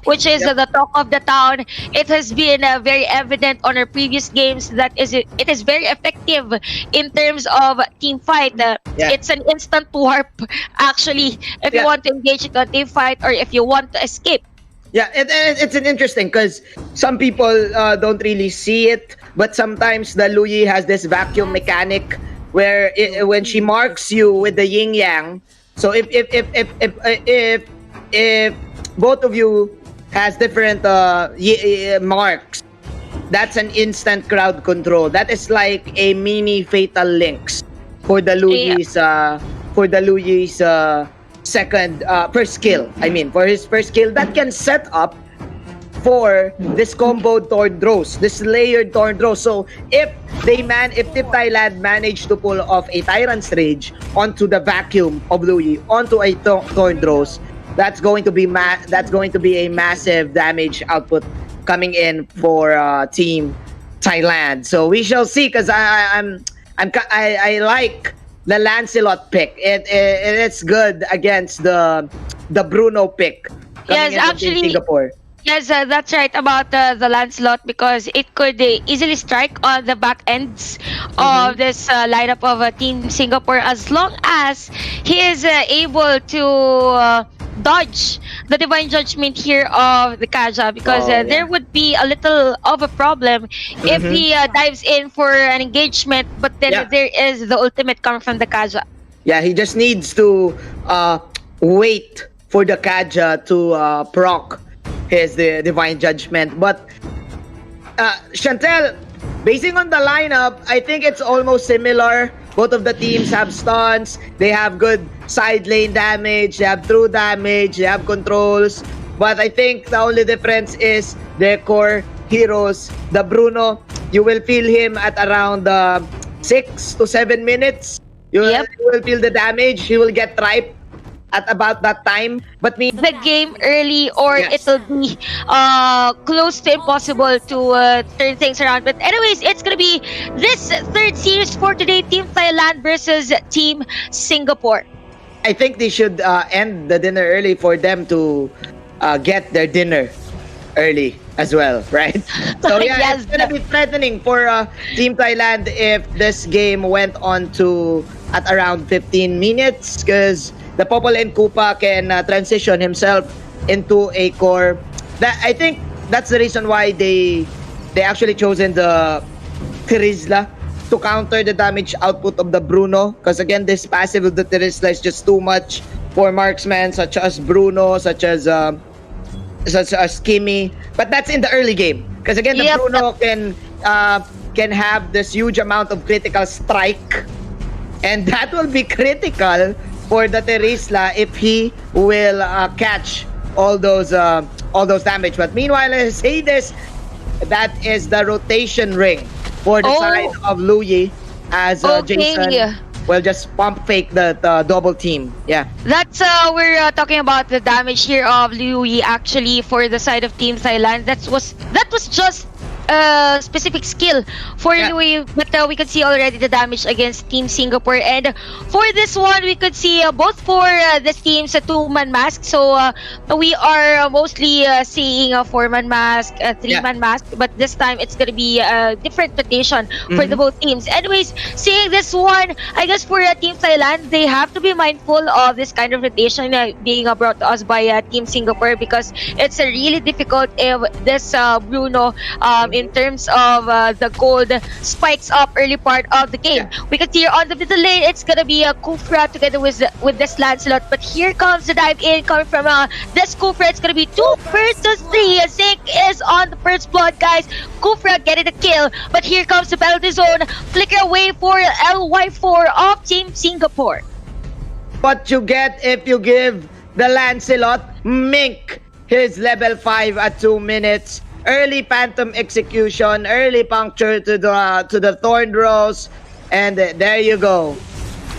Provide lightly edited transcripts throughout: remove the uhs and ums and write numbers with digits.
which is the talk of the town. It has been very evident on our previous games that it is very effective in terms of team fight. It's an instant warp, actually, if you want to engage in a team fight or if you want to escape. Yeah, it's an interesting because some people don't really see it, but sometimes the Luyi has this vacuum mechanic where when she marks you with the yin yang. So if both of you has different marks, that's an instant crowd control. That is like a mini fatal links for the Luyi's second first skill. I mean, for his first skill that can set up for this comboed Thorndros, this layered Thorndros. So if Thailand managed to pull off a Tyrant's Rage onto the vacuum of Luyi, onto a Thorndros, that's going to be a massive damage output coming in for Team Thailand. So we shall see, because I like the Lancelot pick. It's good against the Bruno pick. Yes, actually, Singapore. Yes, that's right about the Lancelot, because it could easily strike on the back ends of this lineup of Team Singapore, as long as he is able to dodge the Divine Judgment here of the Kaja, because there would be a little of a problem if he dives in for an engagement, but then there is the ultimate coming from the Kaja. Yeah, he just needs to wait for the Kaja to proc the Divine Judgment. But Chantel, basing on the lineup, I think it's almost similar. Both of the teams have stuns, they have good side lane damage, they have true damage, they have controls. But I think the only difference is their core heroes. The Bruno, you will feel him at around 6 to 7 minutes. You will feel the damage. He will get ripe at about that time. But the game early, or it'll be close to impossible to turn things around. But anyways, it's gonna be this third series for today, Team Thailand versus Team Singapore. I think they should end the dinner early for them to get their dinner early as well, right? So yeah, it's gonna be threatening for Team Thailand if this game went on to at around 15 minutes, because the Popol and Koopa can transition himself into a core. I think that's the reason why they actually chosen the Terizla to counter the damage output of the Bruno, because again, this passive of the Terizla is just too much for marksmen such as Bruno, such as Kimmy. But that's in the early game, because again, the Bruno can have this huge amount of critical strike, and that will be critical for the Terizla if he will catch all those damage. But meanwhile, I say this, that is the rotation ring for the side of Luyi, as Jason will just pump fake the double team. Yeah, that's we're talking about the damage here of Luyi, actually, for the side of Team Thailand. That was just specific skill for Luyi, but we could see already the damage against Team Singapore. And for this one, we could see both for this team's a 2-man mask. So we are mostly seeing a 4-man mask, a 3-man mask, but this time it's gonna be a different rotation for the both teams. Anyways, seeing this one, I guess for Team Thailand, they have to be mindful of this kind of rotation being brought to us by Team Singapore, because it's really difficult if this Bruno in terms of the gold spikes up early part of the game. We can see on the middle lane, it's gonna be a Kufra together with this Lancelot, but here comes the dive in coming from this Kufra. It's gonna be 2 versus 3. Zink is on the first blood, guys. Kufra getting the kill, but here comes the penalty zone. Flicker away for LY4 of Team Singapore. What you get if you give the Lancelot Mink his level 5 at 2 minutes. Early Phantom Execution, early puncture to the Thorndros, and there you go.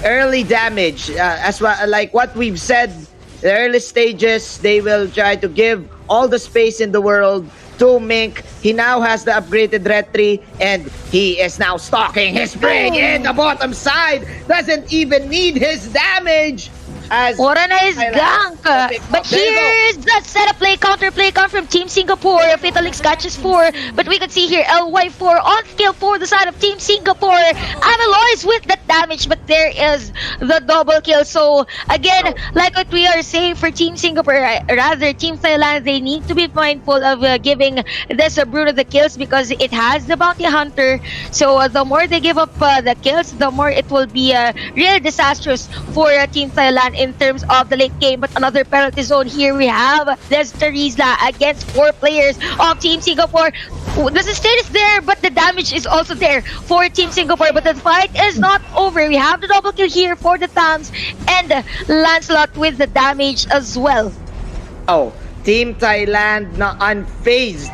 Early damage, as well, like what we've said, the early stages, they will try to give all the space in the world to Mink. He now has the upgraded Retri, and he is now stalking his prey in the bottom side. Doesn't even need his damage. as What a nice Thailand gank! pick But up. There you go. here's the setup play, counter play come from Team Singapore. Fatalix catches 4, but we can see here LY4 on skill for the side of Team Singapore. Amiloys with that damage, but there is the double kill. So again, like what we are saying for Team Singapore, rather Team Thailand, they need to be mindful of giving this Bruno the kills because it has the bounty hunter. So the more they give up the kills, the more it will be real disastrous for Team Thailand in terms of the late game. But another penalty zone here we have. There's Teresa against 4 players of Team Singapore. The sustain is there, but the damage is also there for Team Singapore. But the fight is not over. We have the double kill here for the Tams and Lancelot with the damage as well. Oh, Team Thailand na unfazed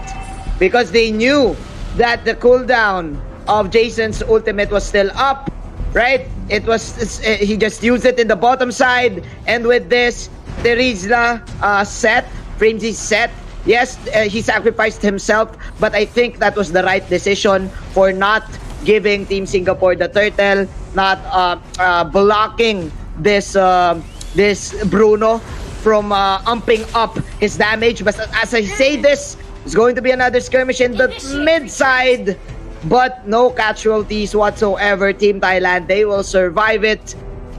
because they knew that the cooldown of Jason's ultimate was still up, right? He just used it in the bottom side, and with this, Teresa Frenzy set. Yes, he sacrificed himself, but I think that was the right decision for not giving Team Singapore the turtle, not blocking this Bruno from umping up his damage. But as I say this, it's going to be another skirmish in the mid side, but no casualties whatsoever. Team Thailand, they will survive it.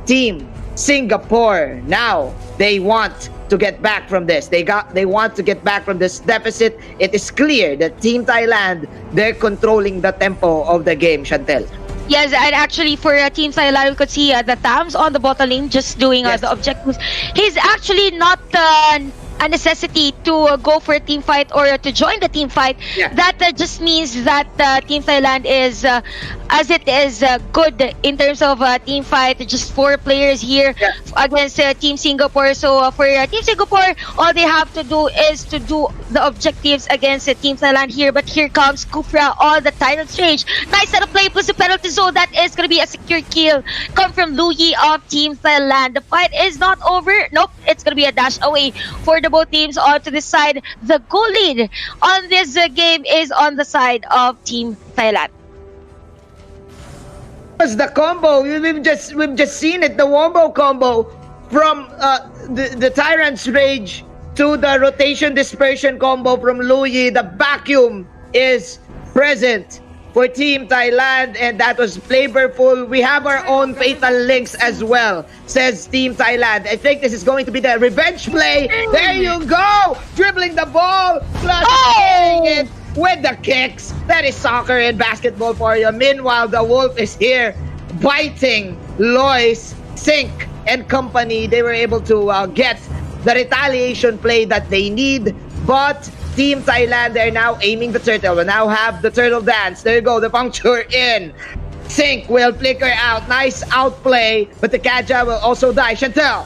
Team Singapore, now they want to get back from this. They want to get back from this deficit. It is clear that Team Thailand, they're controlling the tempo of the game, Chantel. Yes, and actually for Team Thailand, we could see the Tams on the bottom lane just doing the objectives. He's actually not a necessity to go for a team fight or to join the team fight. Yeah. That just means that Team Thailand is, as it is, good in terms of team fight. Just 4 players here against Team Singapore. So for Team Singapore, all they have to do is to do the objectives against Team Thailand here. But here comes Kufra on the title stage. Nice setup play plus the penalty zone. That is going to be a secure kill. Come from Louis of Team Thailand. The fight is not over. Nope, it's going to be a dash away for the both teams onto this side. The goal lead on this game is on the side of Team Thailand. Was the combo? We've just seen it. The wombo combo from the Tyrant's Rage to the rotation dispersion combo from Louis. The vacuum is present for Team Thailand, and that was flavorful. We have our own fatal links as well, says Team Thailand. I think this is going to be the revenge play. There you go! Dribbling the ball, plus carrying it with the kicks. That is soccer and basketball for you. Meanwhile, the Wolf is here, biting Lois, Sink, and company. They were able to get the retaliation play that they need, but Team Thailand, they're now aiming the turtle. We now have the turtle dance. There you go, the puncture in. Sink will flicker out. Nice outplay, but the Kaja will also die. Chantel.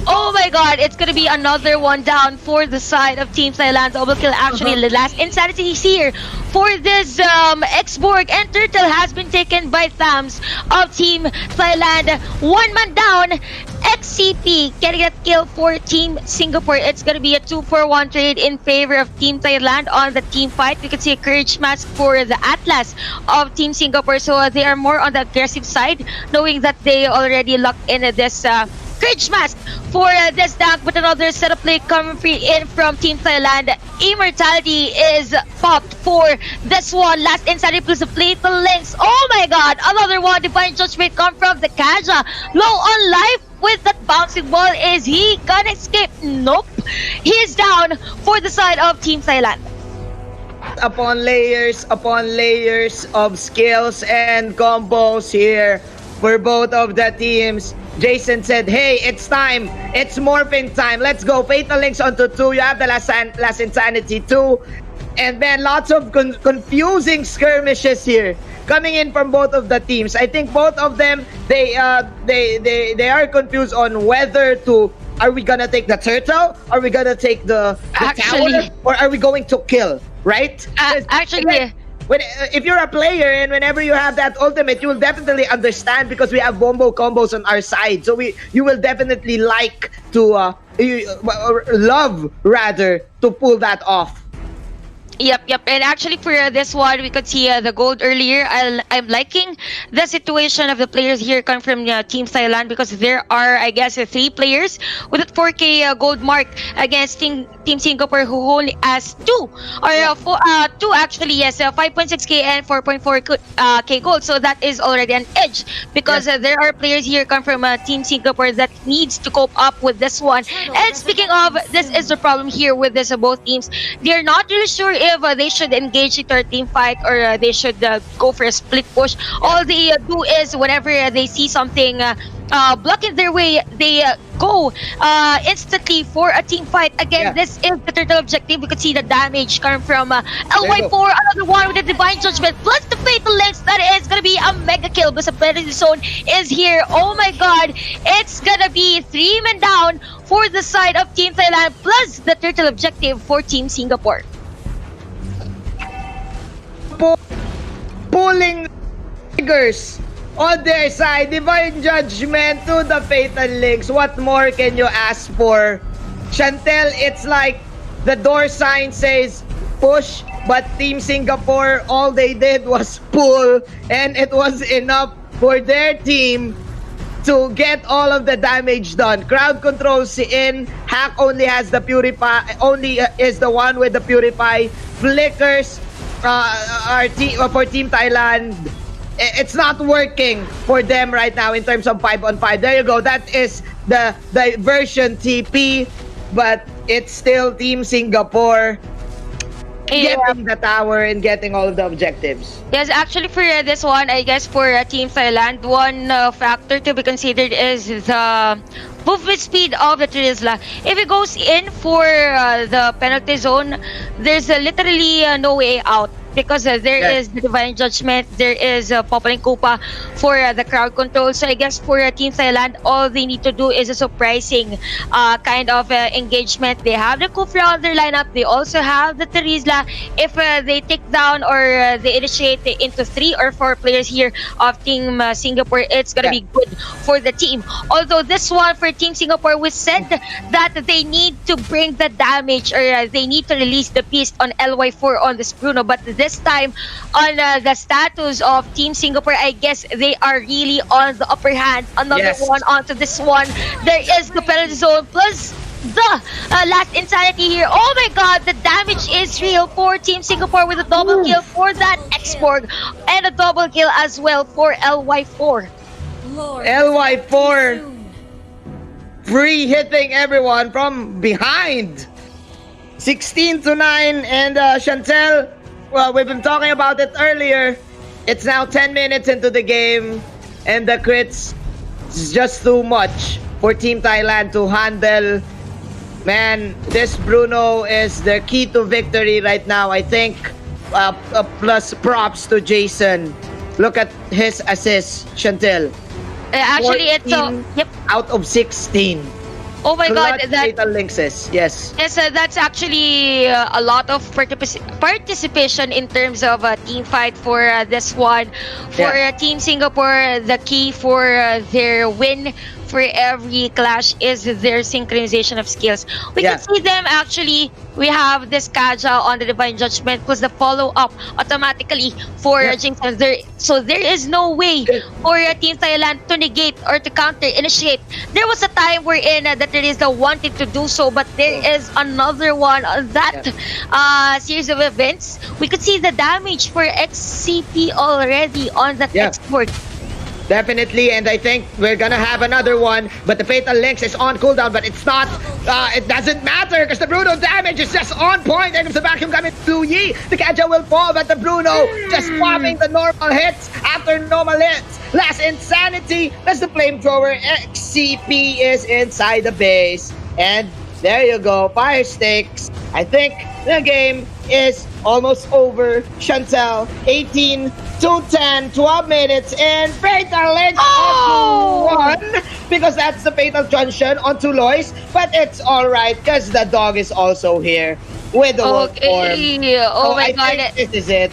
Oh my god, it's gonna be another one down for the side of Team Thailand. Double kill actually. The last insanity is here for this X-Borg, and Turtle has been taken by Thams of Team Thailand. 1 man down. XCP getting that kill for Team Singapore. It's gonna be a 2-for-1 trade in favor of Team Thailand on the team fight. We can see a courage mask for the Atlas of Team Singapore. So they are more on the aggressive side, knowing that they already locked in this courage mask for this dunk, but another setup play coming free in from Team Thailand. Immortality is popped for this one. Last insanity plus the fatal links. Oh my god, another one. Divine Judgment come from the Kaja. Low on life with that bouncing ball. Is he gonna escape? Nope. He is down for the side of Team Thailand. Upon layers of skills and combos here for both of the teams. Jason said, hey, it's time. It's morphing time. Let's go. Fatal links onto 2. You have the last insanity 2. And then lots of confusing skirmishes here coming in from both of the teams. I think both of them, they are confused on whether to, are we gonna take the turtle? Are we gonna take the tower? Or are we going to kill? Right? Actually, if you're a player and whenever you have that ultimate, you will definitely understand because we have bombo combos on our side. So you will definitely like to love rather to pull that off. Yep. And actually, for this one, we could see the gold earlier. I'm liking the situation of the players here coming from Team Thailand because there are, I guess, 3 players with a 4K gold mark against Team Singapore who only has 2 or 2 actually, yes, 5.6K and 4.4K gold. So that is already an edge because there are players here come from Team Singapore that needs to cope up with this one. And speaking of, this is the problem here with this both teams. They're not really sure if they should engage into a team fight or they should go for a split push. All they do is whenever they see something blocking their way, they go instantly for a team fight. Again, this is the turtle objective. We could see the damage coming from LY4, another one with the Divine Judgment, plus the Fatal Links. That is going to be a mega kill, but the penalty zone is here. Oh my god, it's going to be 3 men down for the side of Team Thailand, plus the turtle objective for Team Singapore. Pulling triggers on their side, Divine Judgment to the Fatal Links. What more can you ask for? Chantel, it's like the door sign says push, but Team Singapore, all they did was pull, and it was enough for their team to get all of the damage done. Crowd controls in. Hack only has the Purify, only is the one with the Purify. Flickers for Team Thailand. It's not working for them right now in terms of 5-on-5. There you go. That is the version TP, but it's still Team Singapore getting the tower and getting all of the objectives. Yes, actually for this one, I guess for Team Thailand, one factor to be considered is the movement speed of the Trisla. If it goes in for the penalty zone, there's literally no way out. Because there is the Divine Judgment, there is Popol and Kupa for the crowd control. So I guess for Team Thailand, all they need to do is a surprising kind of engagement. They have the Kufra on their lineup. They also have the Terizla. If they take down or they initiate into 3 or 4 players here of Team Singapore, it's going to be good for the team. Although this one for Team Singapore, we said that they need to bring the damage or they need to release the beast on LY4 on this Bruno. But this time on the status of Team Singapore, I guess they are really on the upper hand. Another one onto this one. There is the penalty zone plus the last insanity here. Oh my god, the damage is real for Team Singapore with a double kill for that X-Borg and a double kill as well for LY4. LY4 free hitting everyone from behind. 16-9, and Chantel, well, we've been talking about it earlier. It's now 10 minutes into the game, and the crits is just too much for Team Thailand to handle. Man, this Bruno is the key to victory right now, I think. Plus props to Jason. Look at his assists, Chantel. Actually, it's out of 16. Oh my god, that Fatal Links, yes. Yes, that's actually a lot of participation in terms of team fight for this one. For Team Singapore, the key for their win for every clash is their synchronization of skills. We can see them actually. We have this Kaja on the Divine Judgment plus the follow-up automatically for Jinx. So there is no way for Team Thailand to negate or to counter-initiate. There was a time wherein that there is the wanted to do so, but there is another one on that series of events. We could see the damage for XCP already on that export. Definitely, and I think we're gonna have another one, but the Fatal Links is on cooldown, but it's not, it doesn't matter because the Bruno damage is just on point. And if the vacuum coming to Yi, the Kaja will fall, but the Bruno just popping the normal hits after normal hits. Last insanity, that's the flamethrower. XCP is inside the base, and there you go, fire sticks. I think the game is almost over. Chantel, 18-10, 12 minutes, and Fatal Links onto 1 because that's the Fatal Junction onto Lois. But it's alright because the dog is also here with the wolf form. Oh my god. I think this is it.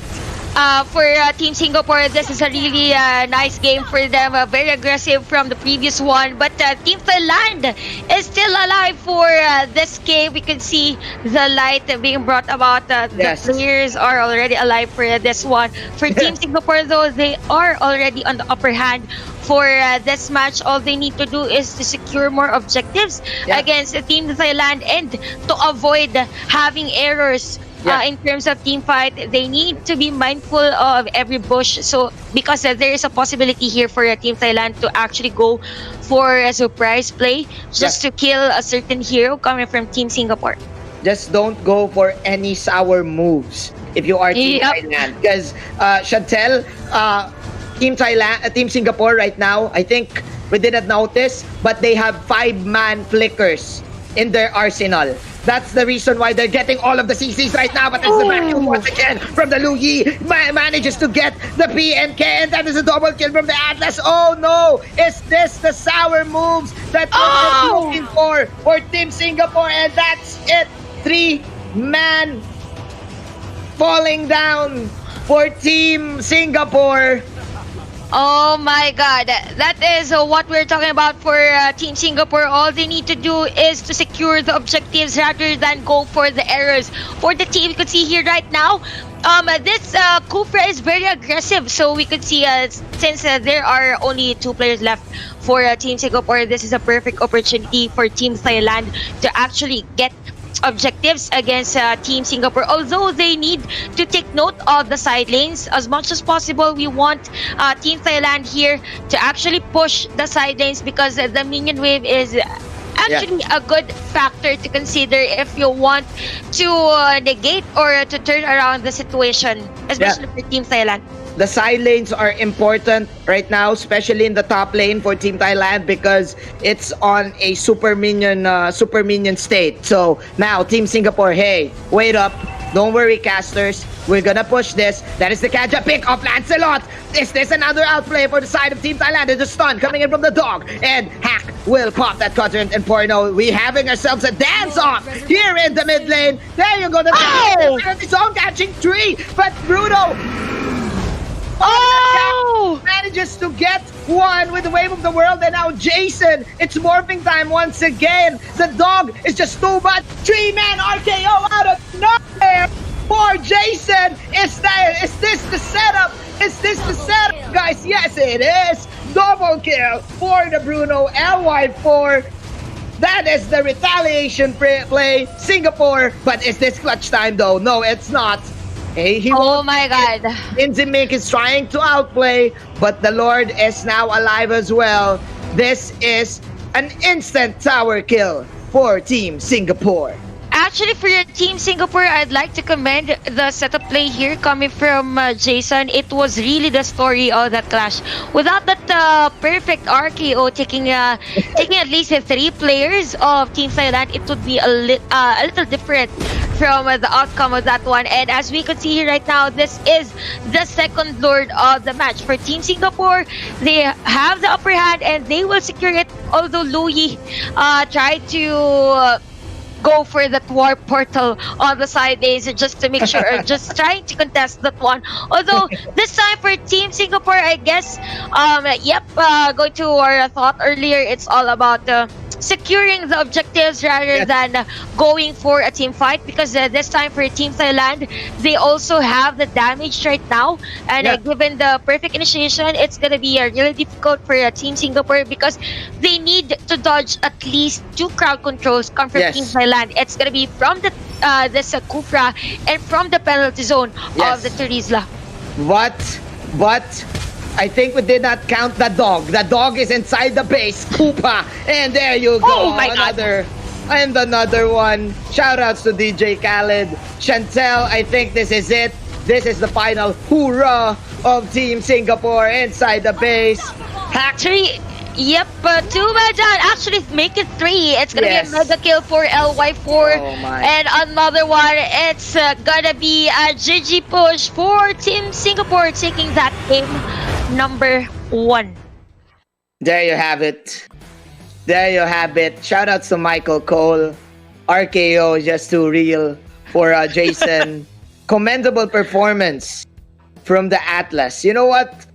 for Team Singapore, this is a really nice game for them. Very aggressive from the previous one. But Team Thailand is still alive for this game. We can see the light being brought about. The players are already alive for this one. For Team Singapore, though, they are already on the upper hand for this match. All they need to do is to secure more objectives against Team Thailand and to avoid having errors. In terms of team fight, they need to be mindful of every bush. So because there is a possibility here for Team Thailand to actually go for a surprise play just to kill a certain hero coming from Team Singapore. Just don't go for any sour moves if you are Team Thailand. Because Chantel, Team Singapore right now, I think we didn't notice, but they have 5-man flickers in their arsenal. That's the reason why they're getting all of the CCs right now. But there's the vacuum once again from the Lu Yi. Manages to get the PNK, and that is a double kill from the Atlas. Oh no! Is this the sour moves that we're looking for Team Singapore? And that's it. 3-man falling down for Team Singapore. Oh my god, that is what we're talking about for Team Singapore. All they need to do is to secure the objectives rather than go for the errors. For the team, you can see here right now, this Kufra is very aggressive. So we could see since there are only 2 players left for Team Singapore, this is a perfect opportunity for Team Thailand to actually get objectives against Team Singapore. Although they need to take note of the side lanes as much as possible, we want Team Thailand here to actually push the side lanes because the minion wave is actually a good factor to consider if you want to negate or to turn around the situation, especially for Team Thailand. The side lanes are important right now, especially in the top lane for Team Thailand because it's on a super minion state. So now Team Singapore, hey, wait up. Don't worry, casters. We're gonna push this. That is the Kaja pick of Lancelot. Is this another outplay for the side of Team Thailand? There's a stun coming in from the dog. And Hack will pop that quadrant and Porno. We having ourselves a dance-off here in the mid lane. There you go. The zone catching 3. But Bruno manages to get one with the Wave of the World, and now Jason, it's morphing time once again. The dog is just too much. 3-man RKO out of nowhere for Jason. Is this the setup? Is this the setup, guys? Yes, it is. Double kill for the Bruno LY4. That is the retaliation play, Singapore. But is this clutch time though? No, it's not. Oh my god. Inzimik is trying to outplay, but the Lord is now alive as well. This is an instant tower kill for Team Singapore. Actually, for your Team Singapore, I'd like to commend the setup play here coming from Jason. It was really the story of that clash. Without that perfect RKO taking at least 3 players of Team Thailand, it would be a little different from the outcome of that one. And as we can see here right now, this is the second Lord of the match. For Team Singapore, they have the upper hand and they will secure it, although Lu Yi tried to go for that warp portal on the side lanes just to make sure, just trying to contest that one. Although this time for Team Singapore, I guess, going to our thought earlier, it's all about securing the objectives rather than going for a team fight, because this time for Team Thailand, they also have the damage right now, and given the perfect initiation, it's gonna be really difficult for Team Singapore because they need to dodge at least 2 crowd controls come from Team Thailand. It's gonna be from the this Kufra and from the penalty zone of the Terizla. But I think we did not count the dog. The dog is inside the base. Koopa. And there you go. Oh my God. And another one. Shoutouts to DJ Khaled. Chantel, I think this is it. This is the final hoorah of Team Singapore inside the base. Actually, yep, 2-man down. Actually, make it 3. It's gonna be a mega kill for LY4. And another one. It's gonna be a GG push for Team Singapore, taking that game number 1. There you have it. There you have it. Shout outs to Michael Cole. RKO just too real for Jason. Commendable performance from the Atlas. You know what?